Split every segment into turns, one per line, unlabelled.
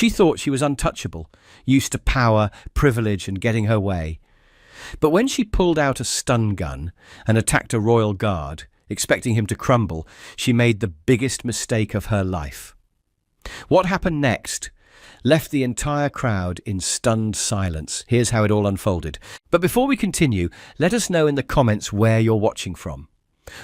She thought she was untouchable, used to power, privilege, and getting her way. But when she pulled out a stun gun and attacked a royal guard, expecting him to crumble, she made the biggest mistake of her life. What happened next left the entire crowd in stunned silence. Here's how it all unfolded. But before we continue, let us know in the comments where you're watching from.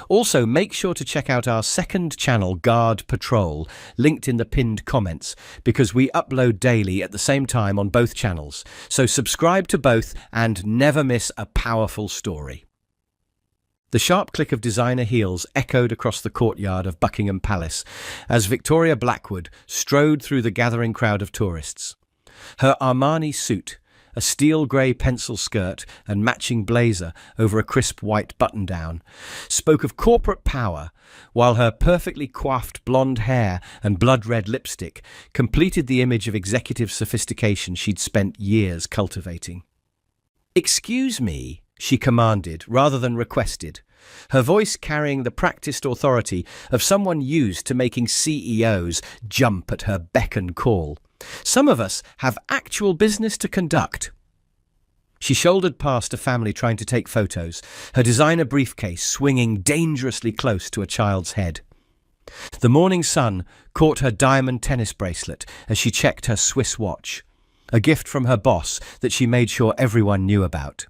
Also, make sure to check out our second channel, Guard Patrol, linked in the pinned comments, because we upload daily at the same time on both channels. So subscribe to both and never miss a powerful story. The sharp click of designer heels echoed across the courtyard of Buckingham Palace as Victoria Blackwood strode through the gathering crowd of tourists. Her Armani suit, a steel grey pencil skirt and matching blazer over a crisp white button-down, spoke of corporate power, while her perfectly coiffed blonde hair and blood-red lipstick completed the image of executive sophistication she'd spent years cultivating. "Excuse me," she commanded rather than requested, her voice carrying the practiced authority of someone used to making CEOs jump at her beck and call. "Some of us have actual business to conduct." She shouldered past a family trying to take photos, her designer briefcase swinging dangerously close to a child's head. The morning sun caught her diamond tennis bracelet as she checked her Swiss watch, a gift from her boss that she made sure everyone knew about.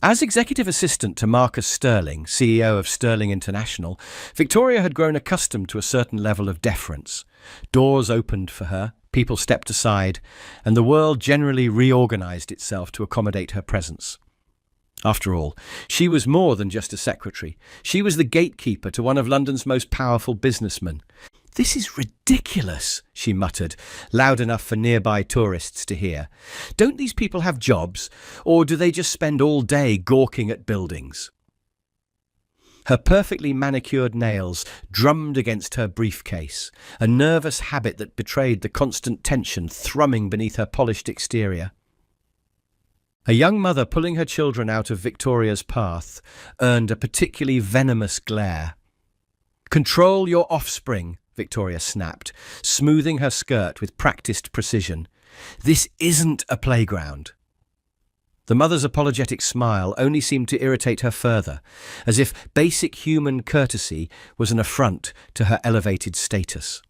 As executive assistant to Marcus Sterling, CEO of Sterling International, Victoria had grown accustomed to a certain level of deference. Doors opened for her, people stepped aside, and the world generally reorganized itself to accommodate her presence. After all, she was more than just a secretary. She was the gatekeeper to one of London's most powerful businessmen. "This is ridiculous," she muttered, loud enough for nearby tourists to hear. "Don't these people have jobs, or do they just spend all day gawking at buildings?" Her perfectly manicured nails drummed against her briefcase, a nervous habit that betrayed the constant tension thrumming beneath her polished exterior. A young mother pulling her children out of Victoria's path earned a particularly venomous glare. "Control your offspring," Victoria snapped, smoothing her skirt with practiced precision. "This isn't a playground." The mother's apologetic smile only seemed to irritate her further, as if basic human courtesy was an affront to her elevated status.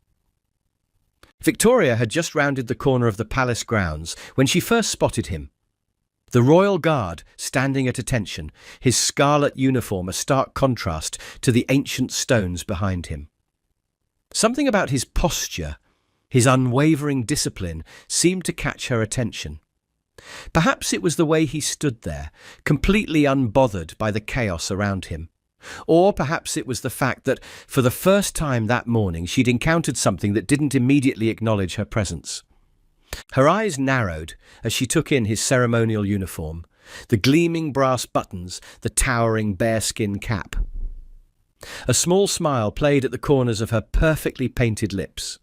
Victoria had just rounded the corner of the palace grounds when she first spotted him. The royal guard standing at attention, his scarlet uniform a stark contrast to the ancient stones behind him. Something about his posture, his unwavering discipline, seemed to catch her attention. Perhaps it was the way he stood there, completely unbothered by the chaos around him. Or perhaps it was the fact that, for the first time that morning, she'd encountered something that didn't immediately acknowledge her presence. Her eyes narrowed as she took in his ceremonial uniform, the gleaming brass buttons, the towering bearskin cap. A small smile played at the corners of her perfectly painted lips.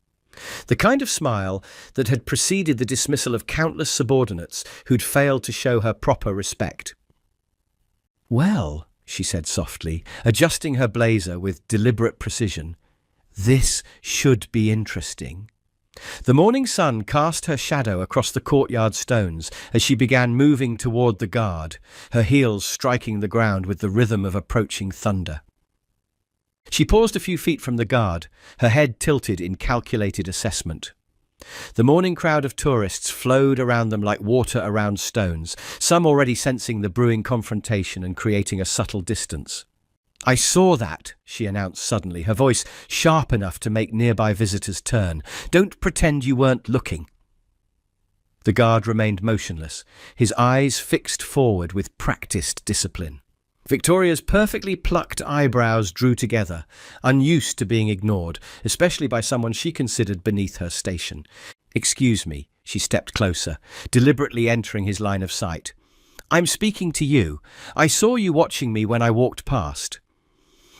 The kind of smile that had preceded the dismissal of countless subordinates who'd failed to show her proper respect. "Well," she said softly, adjusting her blazer with deliberate precision, "this should be interesting." The morning sun cast her shadow across the courtyard stones as she began moving toward the guard, her heels striking the ground with the rhythm of approaching thunder. She paused a few feet from the guard, her head tilted in calculated assessment. The morning crowd of tourists flowed around them like water around stones, some already sensing the brewing confrontation and creating a subtle distance. "I saw that," she announced suddenly, her voice sharp enough to make nearby visitors turn. "Don't pretend you weren't looking." The guard remained motionless, his eyes fixed forward with practiced discipline. Victoria's perfectly plucked eyebrows drew together, unused to being ignored, especially by someone she considered beneath her station. "Excuse me," she stepped closer, deliberately entering his line of sight. "I'm speaking to you. I saw you watching me when I walked past."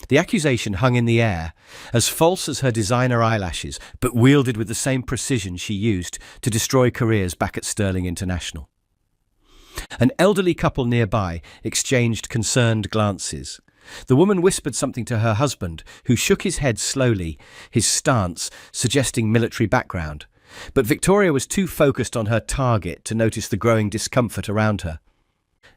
The accusation hung in the air, as false as her designer eyelashes, but wielded with the same precision she used to destroy careers back at Sterling International. An elderly couple nearby exchanged concerned glances. The woman whispered something to her husband, who shook his head slowly, his stance suggesting military background. But Victoria was too focused on her target to notice the growing discomfort around her.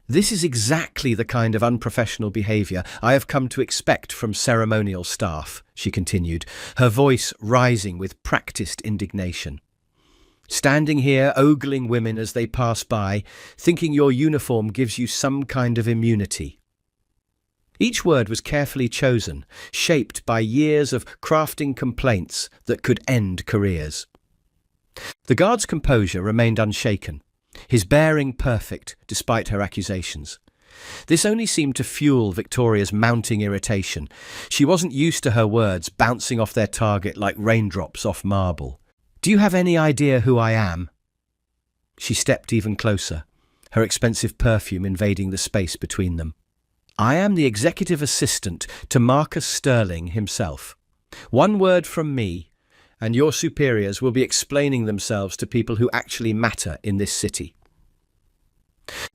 "This is exactly the kind of unprofessional behaviour I have come to expect from ceremonial staff," she continued, her voice rising with practised indignation. "Standing here ogling women as they pass by, thinking your uniform gives you some kind of immunity." Each word was carefully chosen, shaped by years of crafting complaints that could end careers. The guard's composure remained unshaken, his bearing perfect despite her accusations. This only seemed to fuel Victoria's mounting irritation. She wasn't used to her words bouncing off their target like raindrops off marble. "Do you have any idea who I am?" She stepped even closer, her expensive perfume invading the space between them. "I am the executive assistant to Marcus Sterling himself. One word from me, and your superiors will be explaining themselves to people who actually matter in this city."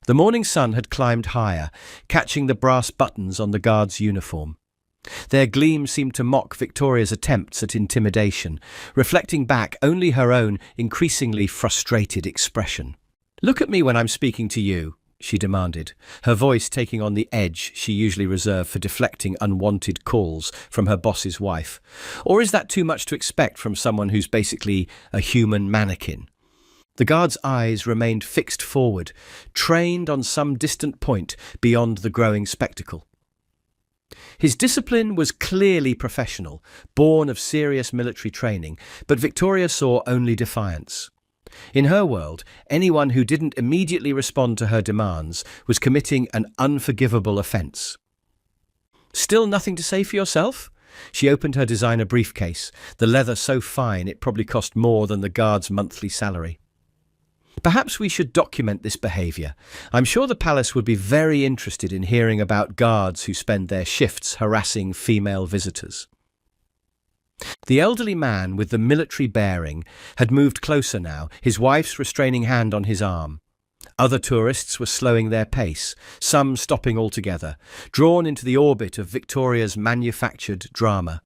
The morning sun had climbed higher, catching the brass buttons on the guard's uniform. Their gleam seemed to mock Victoria's attempts at intimidation, reflecting back only her own increasingly frustrated expression. "Look at me when I'm speaking to you," she demanded, her voice taking on the edge she usually reserved for deflecting unwanted calls from her boss's wife. "Or is that too much to expect from someone who's basically a human mannequin?" The guard's eyes remained fixed forward, trained on some distant point beyond the growing spectacle. His discipline was clearly professional, born of serious military training, but Victoria saw only defiance. In her world, anyone who didn't immediately respond to her demands was committing an unforgivable offence. "Still nothing to say for yourself?" She opened her designer briefcase, the leather so fine it probably cost more than the guard's monthly salary. "Perhaps we should document this behaviour. I'm sure the palace would be very interested in hearing about guards who spend their shifts harassing female visitors." The elderly man with the military bearing had moved closer now, his wife's restraining hand on his arm. Other tourists were slowing their pace, some stopping altogether, drawn into the orbit of Victoria's manufactured drama.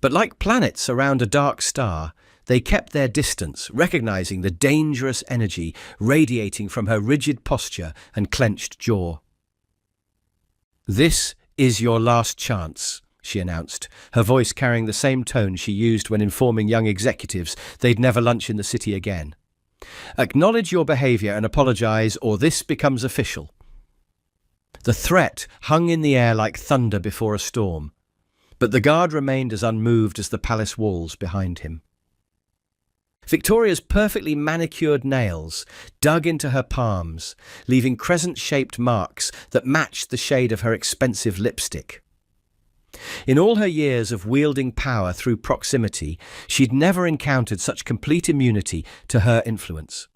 But like planets around a dark star, they kept their distance, recognizing the dangerous energy radiating from her rigid posture and clenched jaw. "This is your last chance," she announced, her voice carrying the same tone she used when informing young executives they'd never lunch in the city again. "Acknowledge your behaviour and apologise, or this becomes official." The threat hung in the air like thunder before a storm, but the guard remained as unmoved as the palace walls behind him. Victoria's perfectly manicured nails dug into her palms, leaving crescent-shaped marks that matched the shade of her expensive lipstick. In all her years of wielding power through proximity, she'd never encountered such complete immunity to her influence.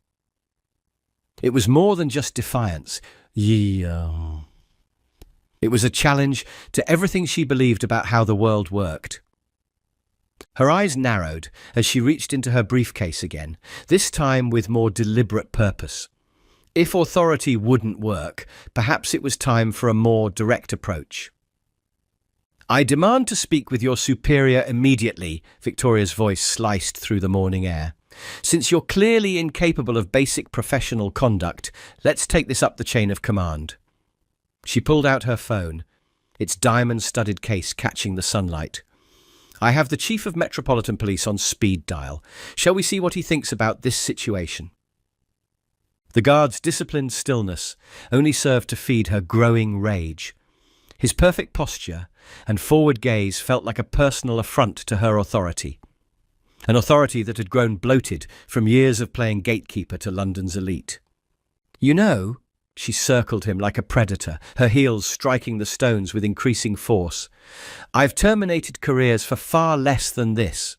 It was more than just defiance. It was a challenge to everything she believed about how the world worked. Her eyes narrowed as she reached into her briefcase again, this time with more deliberate purpose. If authority wouldn't work, perhaps it was time for a more direct approach. "I demand to speak with your superior immediately," Victoria's voice sliced through the morning air. "Since you're clearly incapable of basic professional conduct, let's take this up the chain of command." She pulled out her phone, its diamond-studded case catching the sunlight. "I have the Chief of Metropolitan Police on speed dial. Shall we see what he thinks about this situation?" The guard's disciplined stillness only served to feed her growing rage. His perfect posture and forward gaze felt like a personal affront to her authority, an authority that had grown bloated from years of playing gatekeeper to London's elite. "You know," she circled him like a predator, her heels striking the stones with increasing force, "I've terminated careers for far less than this.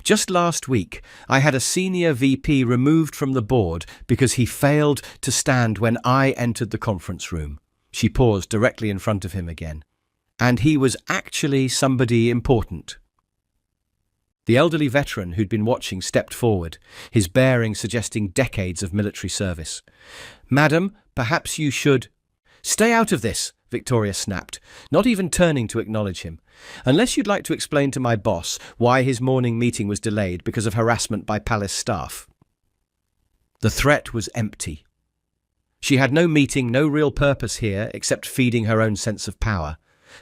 Just last week, I had a senior VP removed from the board because he failed to stand when I entered the conference room." She paused directly in front of him again. "And he was actually somebody important." The elderly veteran who'd been watching stepped forward, his bearing suggesting decades of military service. "Madam, perhaps you should—" "Stay out of this," Victoria snapped, not even turning to acknowledge him. "Unless you'd like to explain to my boss why his morning meeting was delayed because of harassment by palace staff." The threat was empty. She had no meeting, no real purpose here except feeding her own sense of power.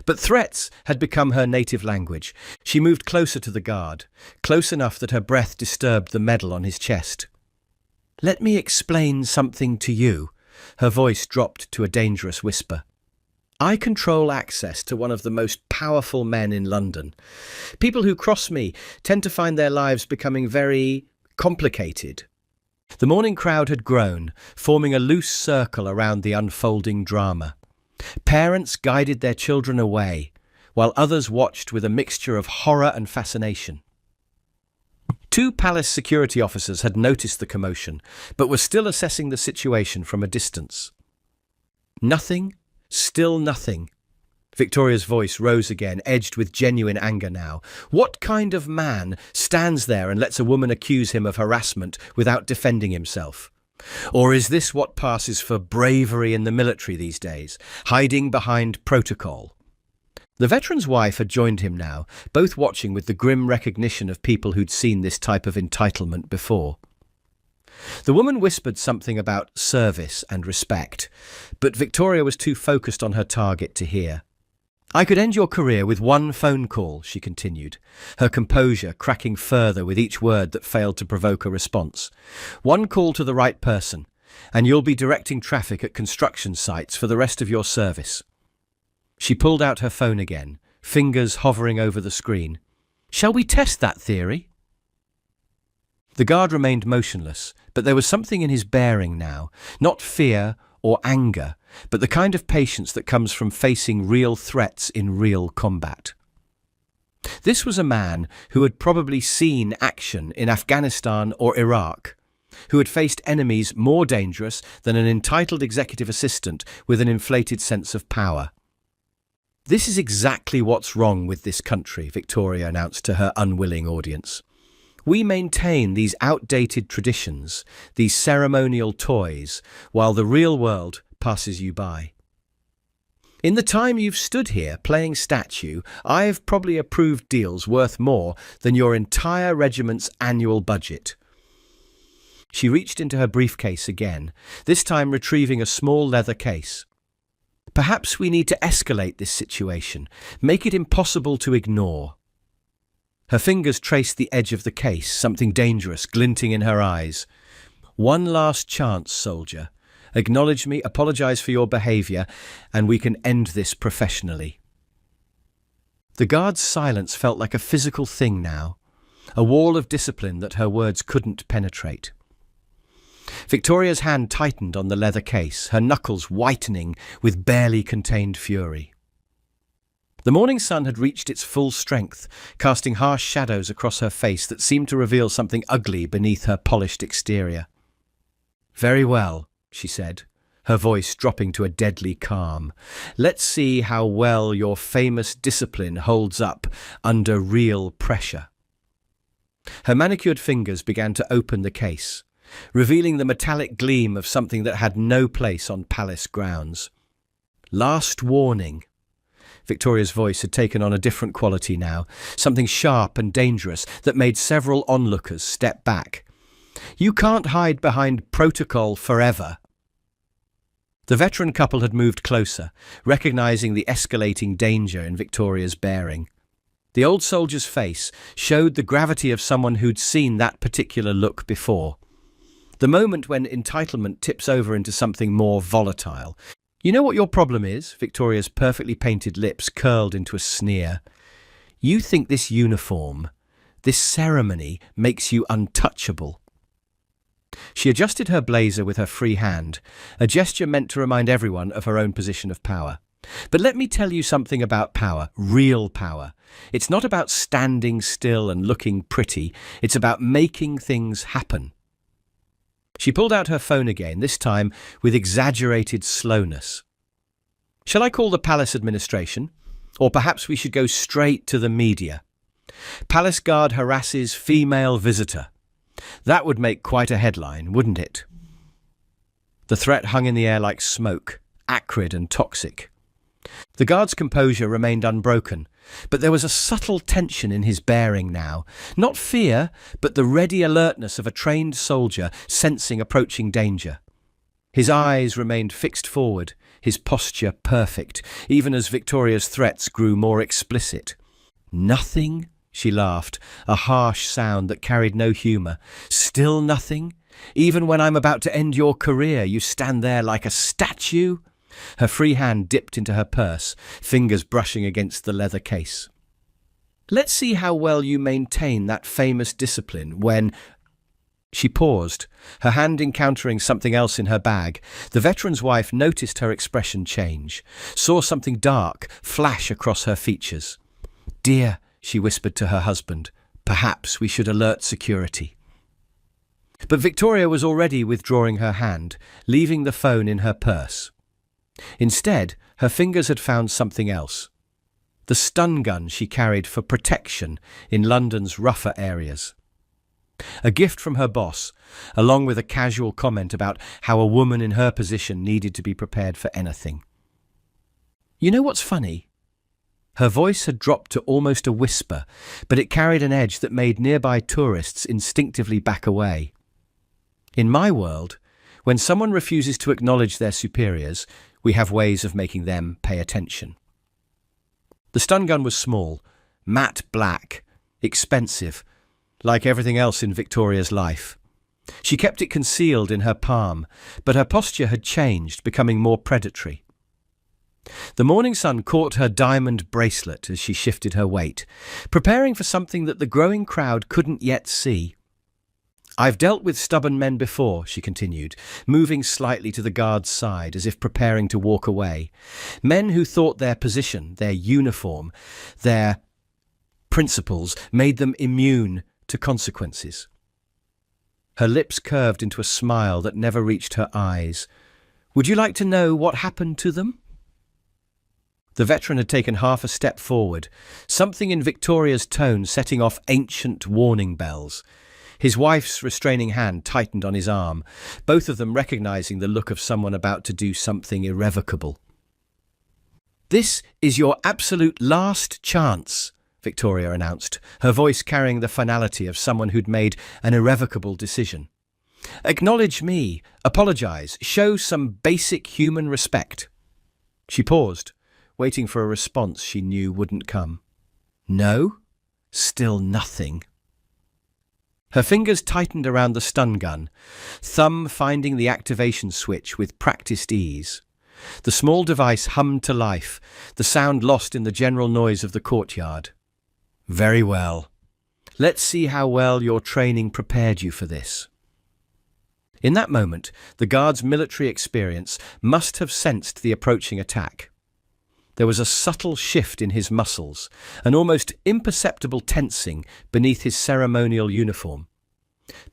But threats had become her native language. She moved closer to the guard, close enough that her breath disturbed the medal on his chest. "Let me explain something to you." Her voice dropped to a dangerous whisper. "I control access to one of the most powerful men in London. People who cross me tend to find their lives becoming very complicated." The morning crowd had grown, forming a loose circle around the unfolding drama. Parents guided their children away, while others watched with a mixture of horror and fascination. Two palace security officers had noticed the commotion, but were still assessing the situation from a distance. "Nothing, still nothing." Victoria's voice rose again, edged with genuine anger now. "What kind of man stands there and lets a woman accuse him of harassment without defending himself? Or is this what passes for bravery in the military these days, hiding behind protocol?" The veteran's wife had joined him now, both watching with the grim recognition of people who'd seen this type of entitlement before. The woman whispered something about service and respect, but Victoria was too focused on her target to hear. "I could end your career with one phone call," she continued, her composure cracking further with each word that failed to provoke a response. "One call to the right person, and you'll be directing traffic at construction sites for the rest of your service." She pulled out her phone again, fingers hovering over the screen. "Shall we test that theory?" The guard remained motionless, but there was something in his bearing now, not fear or anger, but the kind of patience that comes from facing real threats in real combat. This was a man who had probably seen action in Afghanistan or Iraq, who had faced enemies more dangerous than an entitled executive assistant with an inflated sense of power. "This is exactly what's wrong with this country," Victoria announced to her unwilling audience. "We maintain these outdated traditions, these ceremonial toys, while the real world passes you by. In the time you've stood here playing statue, I've probably approved deals worth more than your entire regiment's annual budget." She reached into her briefcase again, this time retrieving a small leather case. "Perhaps we need to escalate this situation, make it impossible to ignore." Her fingers traced the edge of the case, something dangerous glinting in her eyes. "One last chance, soldier. Acknowledge me, apologize for your behavior, and we can end this professionally." The guard's silence felt like a physical thing now, a wall of discipline that her words couldn't penetrate. Victoria's hand tightened on the leather case, her knuckles whitening with barely contained fury. The morning sun had reached its full strength, casting harsh shadows across her face that seemed to reveal something ugly beneath her polished exterior. "Very well," she said, her voice dropping to a deadly calm. "Let's see how well your famous discipline holds up under real pressure." Her manicured fingers began to open the case, revealing the metallic gleam of something that had no place on palace grounds. "Last warning." Victoria's voice had taken on a different quality now, something sharp and dangerous that made several onlookers step back. "You can't hide behind protocol forever." The veteran couple had moved closer, recognizing the escalating danger in Victoria's bearing. The old soldier's face showed the gravity of someone who'd seen that particular look before. The moment when entitlement tips over into something more volatile. "You know what your problem is?" Victoria's perfectly painted lips curled into a sneer. "You think this uniform, this ceremony, makes you untouchable." She adjusted her blazer with her free hand, a gesture meant to remind everyone of her own position of power. "But let me tell you something about power, real power. It's not about standing still and looking pretty, it's about making things happen." She pulled out her phone again, this time with exaggerated slowness. "Shall I call the palace administration? Or perhaps we should go straight to the media. Palace guard harasses female visitor. That would make quite a headline, wouldn't it?" The threat hung in the air like smoke, acrid and toxic. The guard's composure remained unbroken, but there was a subtle tension in his bearing now. Not fear, but the ready alertness of a trained soldier sensing approaching danger. His eyes remained fixed forward, his posture perfect, even as Victoria's threats grew more explicit. "Nothing?" she laughed, a harsh sound that carried no humour. "Still nothing? Even when I'm about to end your career, you stand there like a statue?" Her free hand dipped into her purse, fingers brushing against the leather case. "Let's see how well you maintain that famous discipline when—" She paused, her hand encountering something else in her bag. The veteran's wife noticed her expression change, saw something dark flash across her features. "Dear," she whispered to her husband, "perhaps we should alert security." But Victoria was already withdrawing her hand, leaving the phone in her purse. Instead, her fingers had found something else. The stun gun she carried for protection in London's rougher areas. A gift from her boss, along with a casual comment about how a woman in her position needed to be prepared for anything. "You know what's funny?" Her voice had dropped to almost a whisper, but it carried an edge that made nearby tourists instinctively back away. "In my world, when someone refuses to acknowledge their superiors, we have ways of making them pay attention." The stun gun was small, matte black, expensive, like everything else in Victoria's life. She kept it concealed in her palm, but her posture had changed, becoming more predatory. The morning sun caught her diamond bracelet as she shifted her weight, preparing for something that the growing crowd couldn't yet see. "I've dealt with stubborn men before," she continued, moving slightly to the guard's side as if preparing to walk away. Men who thought their position, their uniform, their principles made them immune to consequences. Her lips curved into a smile that never reached her eyes. "Would you like to know what happened to them?" The veteran had taken half a step forward, something in Victoria's tone setting off ancient warning bells. His wife's restraining hand tightened on his arm, both of them recognizing the look of someone about to do something irrevocable. "This is your absolute last chance," Victoria announced, her voice carrying the finality of someone who'd made an irrevocable decision. "Acknowledge me, apologize, show some basic human respect." She paused, waiting for a response she knew wouldn't come. "No? Still nothing." Her fingers tightened around the stun gun, thumb finding the activation switch with practiced ease. The small device hummed to life, the sound lost in the general noise of the courtyard. "Very well. Let's see how well your training prepared you for this." In that moment, the guard's military experience must have sensed the approaching attack. There was a subtle shift in his muscles, an almost imperceptible tensing beneath his ceremonial uniform.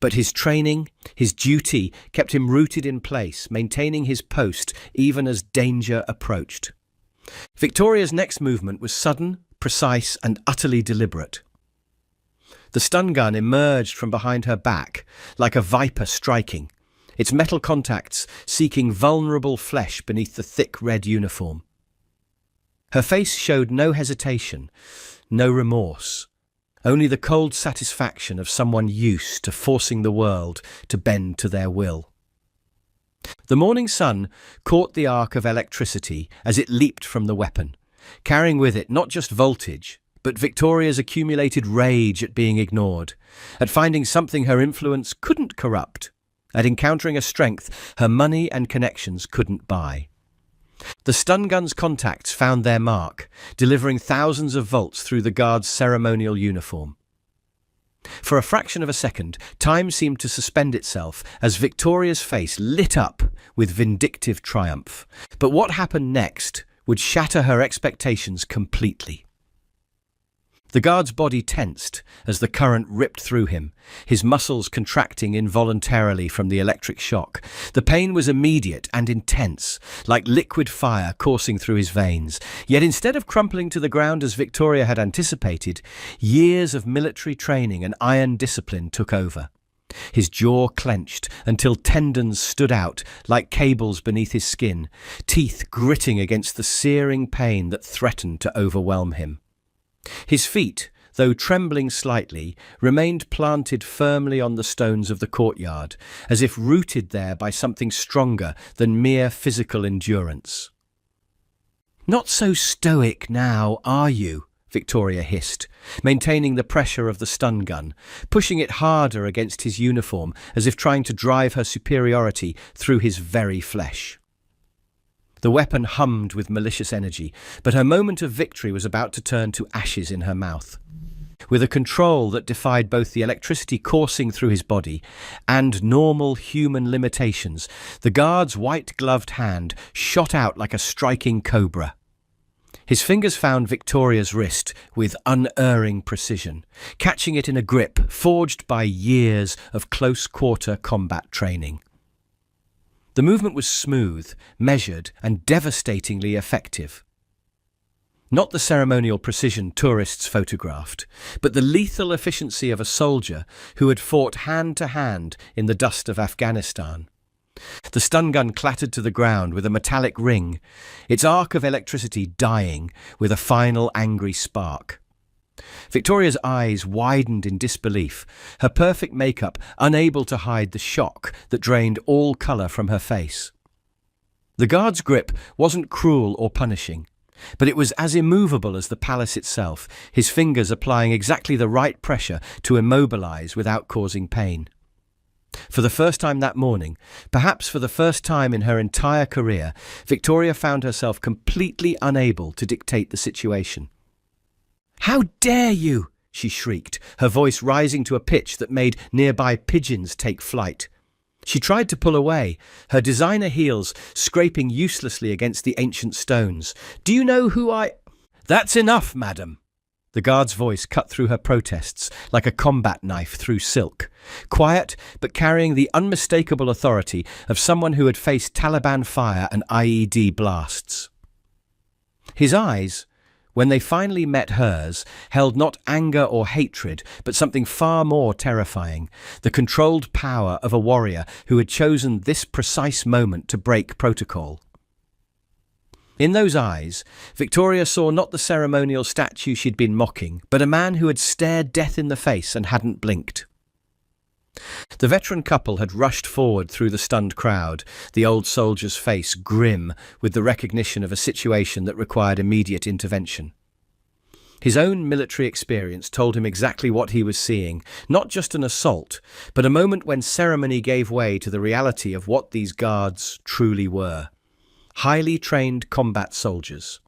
But his training, his duty, kept him rooted in place, maintaining his post even as danger approached. Victoria's next movement was sudden, precise, and utterly deliberate. The stun gun emerged from behind her back, like a viper striking, its metal contacts seeking vulnerable flesh beneath the thick red uniform. Her face showed no hesitation, no remorse, only the cold satisfaction of someone used to forcing the world to bend to their will. The morning sun caught the arc of electricity as it leaped from the weapon, carrying with it not just voltage, but Victoria's accumulated rage at being ignored, at finding something her influence couldn't corrupt, at encountering a strength her money and connections couldn't buy. The stun gun's contacts found their mark, delivering thousands of volts through the guard's ceremonial uniform. For a fraction of a second, time seemed to suspend itself as Victoria's face lit up with vindictive triumph. But what happened next would shatter her expectations completely. The guard's body tensed as the current ripped through him, his muscles contracting involuntarily from the electric shock. The pain was immediate and intense, like liquid fire coursing through his veins. Yet instead of crumpling to the ground as Victoria had anticipated, years of military training and iron discipline took over. His jaw clenched until tendons stood out like cables beneath his skin, teeth gritting against the searing pain that threatened to overwhelm him. His feet, though trembling slightly, remained planted firmly on the stones of the courtyard, as if rooted there by something stronger than mere physical endurance. "Not so stoic now, are you?" Victoria hissed, maintaining the pressure of the stun gun, pushing it harder against his uniform as if trying to drive her superiority through his very flesh. The weapon hummed with malicious energy, but her moment of victory was about to turn to ashes in her mouth. With a control that defied both the electricity coursing through his body and normal human limitations, the guard's white-gloved hand shot out like a striking cobra. His fingers found Victoria's wrist with unerring precision, catching it in a grip forged by years of close-quarter combat training. The movement was smooth, measured, and devastatingly effective. Not the ceremonial precision tourists photographed, but the lethal efficiency of a soldier who had fought hand-to-hand in the dust of Afghanistan. The stun gun clattered to the ground with a metallic ring, its arc of electricity dying with a final angry spark. Victoria's eyes widened in disbelief, her perfect makeup unable to hide the shock that drained all colour from her face. The guard's grip wasn't cruel or punishing, but it was as immovable as the palace itself, his fingers applying exactly the right pressure to immobilize without causing pain. For the first time that morning, perhaps for the first time in her entire career, Victoria found herself completely unable to dictate the situation. "How dare you!" she shrieked, her voice rising to a pitch that made nearby pigeons take flight. She tried to pull away, her designer heels scraping uselessly against the ancient stones. "Do you know who I—" "That's enough, madam." The guard's voice cut through her protests like a combat knife through silk, quiet but carrying the unmistakable authority of someone who had faced Taliban fire and IED blasts. His eyes, when they finally met hers, held not anger or hatred, but something far more terrifying, the controlled power of a warrior who had chosen this precise moment to break protocol. In those eyes, Victoria saw not the ceremonial statue she'd been mocking, but a man who had stared death in the face and hadn't blinked. The veteran couple had rushed forward through the stunned crowd, the old soldier's face grim with the recognition of a situation that required immediate intervention. His own military experience told him exactly what he was seeing, not just an assault, but a moment when ceremony gave way to the reality of what these guards truly were. Highly trained combat soldiers.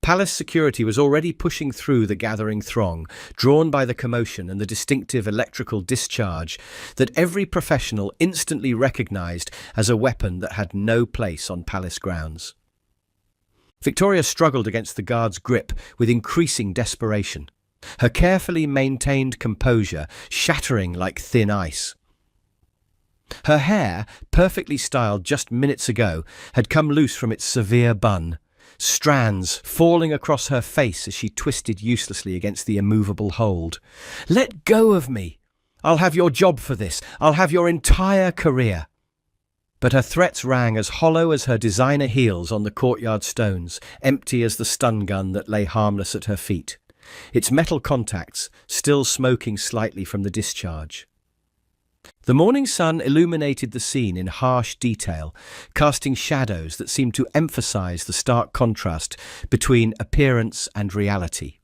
Palace security was already pushing through the gathering throng, drawn by the commotion and the distinctive electrical discharge that every professional instantly recognized as a weapon that had no place on palace grounds. Victoria struggled against the guard's grip with increasing desperation, her carefully maintained composure shattering like thin ice. Her hair, perfectly styled just minutes ago, had come loose from its severe bun, strands falling across her face as she twisted uselessly against the immovable hold. "Let go of me! I'll have your job for this. I'll have your entire career." But her threats rang as hollow as her designer heels on the courtyard stones, empty as the stun gun that lay harmless at her feet, its metal contacts still smoking slightly from the discharge. The morning sun illuminated the scene in harsh detail, casting shadows that seemed to emphasize the stark contrast between appearance and reality.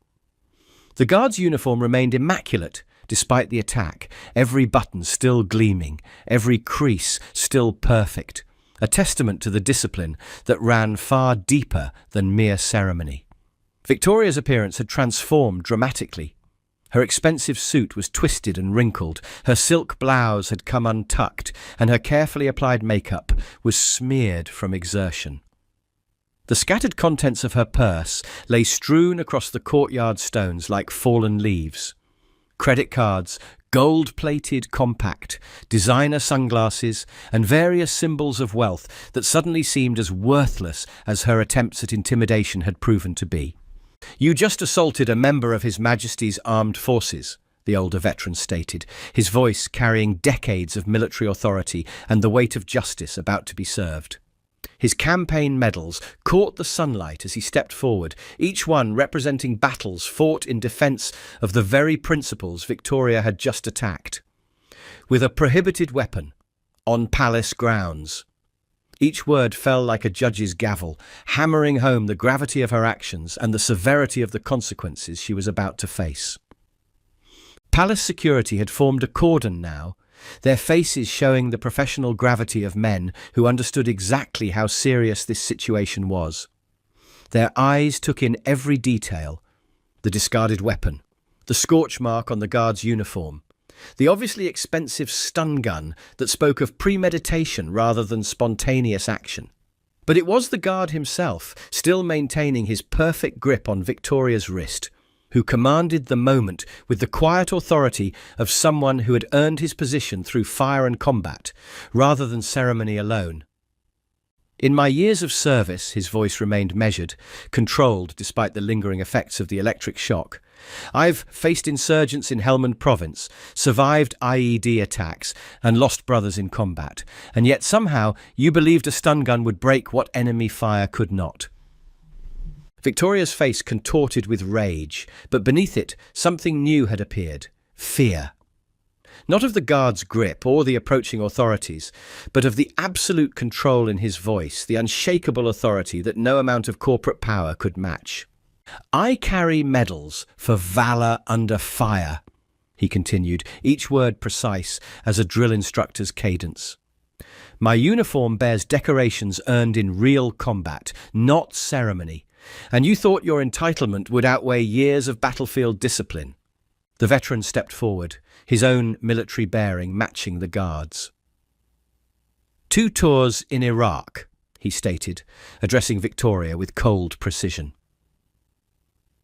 The guard's uniform remained immaculate despite the attack, every button still gleaming, every crease still perfect, a testament to the discipline that ran far deeper than mere ceremony. Victoria's appearance had transformed dramatically. Her expensive suit was twisted and wrinkled, her silk blouse had come untucked, and her carefully applied makeup was smeared from exertion. The scattered contents of her purse lay strewn across the courtyard stones like fallen leaves. Credit cards, gold-plated compact, designer sunglasses, and various symbols of wealth that suddenly seemed as worthless as her attempts at intimidation had proven to be. "You just assaulted a member of His Majesty's Armed Forces," the older veteran stated, his voice carrying decades of military authority and the weight of justice about to be served. His campaign medals caught the sunlight as he stepped forward, each one representing battles fought in defense of the very principles Victoria had just attacked. With a prohibited weapon, on palace grounds. Each word fell like a judge's gavel, hammering home the gravity of her actions and the severity of the consequences she was about to face. Palace security had formed a cordon now, their faces showing the professional gravity of men who understood exactly how serious this situation was. Their eyes took in every detail: the discarded weapon, the scorch mark on the guard's uniform, the obviously expensive stun gun that spoke of premeditation rather than spontaneous action. But it was the guard himself, still maintaining his perfect grip on Victoria's wrist, who commanded the moment with the quiet authority of someone who had earned his position through fire and combat, rather than ceremony alone. In my years of service, his voice remained measured, controlled despite the lingering effects of the electric shock. I've faced insurgents in Helmand Province, survived IED attacks, and lost brothers in combat, and yet somehow you believed a stun gun would break what enemy fire could not. Victoria's face contorted with rage, but beneath it something new had appeared: fear. Not of the guard's grip or the approaching authorities, but of the absolute control in his voice, the unshakable authority that no amount of corporate power could match. "I carry medals for valour under fire," he continued, each word precise as a drill instructor's cadence. "My uniform bears decorations earned in real combat, not ceremony, and you thought your entitlement would outweigh years of battlefield discipline." The veteran stepped forward, his own military bearing matching the guard's. "2 tours in Iraq," he stated, addressing Victoria with cold precision.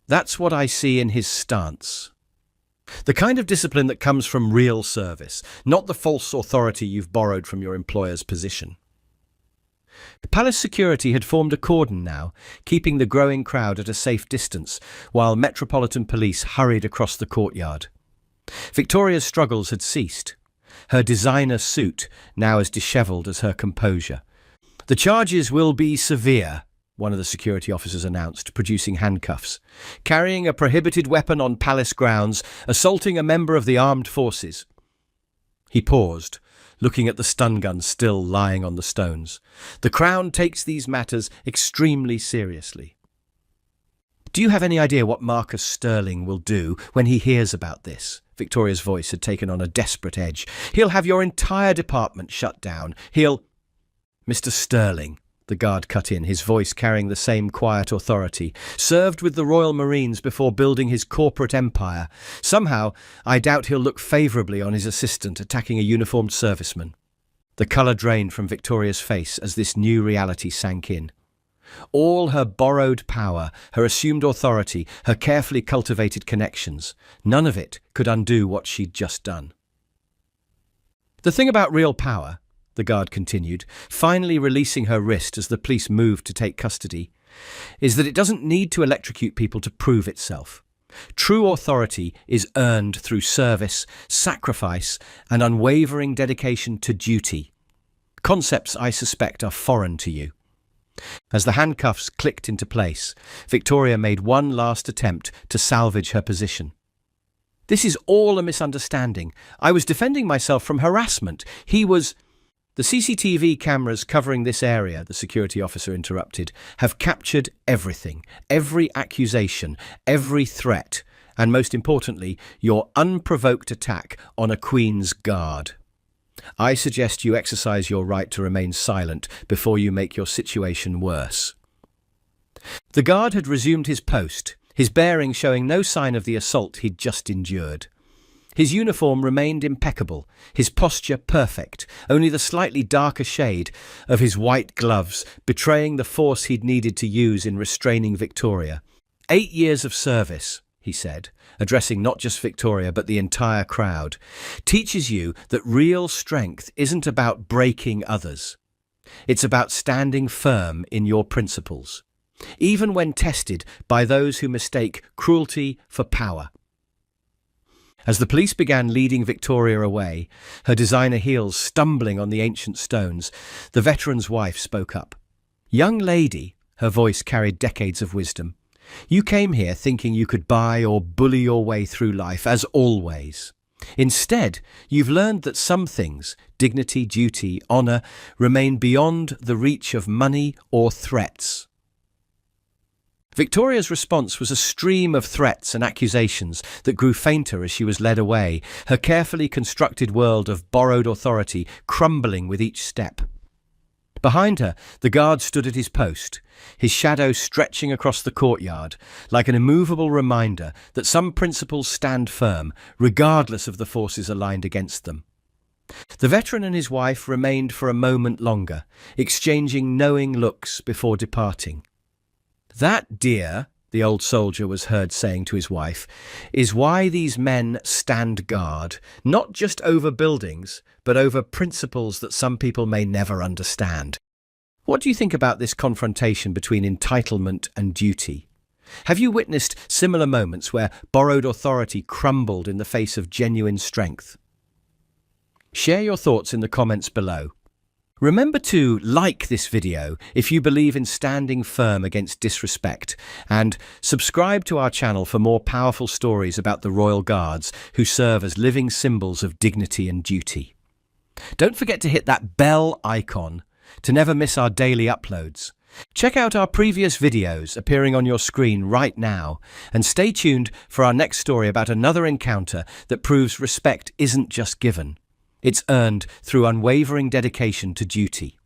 "That's what I see in his stance. The kind of discipline that comes from real service, not the false authority you've borrowed from your employer's position." Palace security had formed a cordon now, keeping the growing crowd at a safe distance, while Metropolitan Police hurried across the courtyard. Victoria's struggles had ceased, her designer suit now as dishevelled as her composure. "The charges will be severe," one of the security officers announced, producing handcuffs. "Carrying a prohibited weapon on palace grounds, assaulting a member of the armed forces." He paused, looking at the stun gun still lying on the stones. "The Crown takes these matters extremely seriously." "Do you have any idea what Marcus Sterling will do when he hears about this?" Victoria's voice had taken on a desperate edge. "He'll have your entire department shut down. He'll—" "Mr. Sterling," the guard cut in, his voice carrying the same quiet authority, "served with the Royal Marines before building his corporate empire. Somehow, I doubt he'll look favourably on his assistant attacking a uniformed serviceman." The colour drained from Victoria's face as this new reality sank in. All her borrowed power, her assumed authority, her carefully cultivated connections, none of it could undo what she'd just done. "The thing about real power," the guard continued, finally releasing her wrist as the police moved to take custody, "is that it doesn't need to electrocute people to prove itself. True authority is earned through service, sacrifice, and unwavering dedication to duty. Concepts I suspect are foreign to you." As the handcuffs clicked into place, Victoria made one last attempt to salvage her position. "This is all a misunderstanding. I was defending myself from harassment. He was—" "The CCTV cameras covering this area," the security officer interrupted, "have captured everything, every accusation, every threat, and most importantly, your unprovoked attack on a Queen's Guard. I suggest you exercise your right to remain silent before you make your situation worse." The guard had resumed his post, his bearing showing no sign of the assault he'd just endured. His uniform remained impeccable, his posture perfect, only the slightly darker shade of his white gloves betraying the force he'd needed to use in restraining Victoria. 8 years of service, he said, addressing not just Victoria but the entire crowd, teaches you that real strength isn't about breaking others. It's about standing firm in your principles, even when tested by those who mistake cruelty for power. As the police began leading Victoria away, her designer heels stumbling on the ancient stones, the veteran's wife spoke up. "Young lady," her voice carried decades of wisdom, "you came here thinking you could buy or bully your way through life, as always. Instead, you've learned that some things, dignity, duty, honour, remain beyond the reach of money or threats." Victoria's response was a stream of threats and accusations that grew fainter as she was led away, her carefully constructed world of borrowed authority crumbling with each step. Behind her, the guard stood at his post, his shadow stretching across the courtyard, like an immovable reminder that some principles stand firm, regardless of the forces aligned against them. The veteran and his wife remained for a moment longer, exchanging knowing looks before departing. "That, dear," the old soldier was heard saying to his wife, "is why these men stand guard, not just over buildings, but over principles that some people may never understand." What do you think about this confrontation between entitlement and duty? Have you witnessed similar moments where borrowed authority crumbled in the face of genuine strength? Share your thoughts in the comments below. Remember to like this video if you believe in standing firm against disrespect, and subscribe to our channel for more powerful stories about the Royal Guards who serve as living symbols of dignity and duty. Don't forget to hit that bell icon to never miss our daily uploads. Check out our previous videos appearing on your screen right now, and stay tuned for our next story about another encounter that proves respect isn't just given. It's earned through unwavering dedication to duty.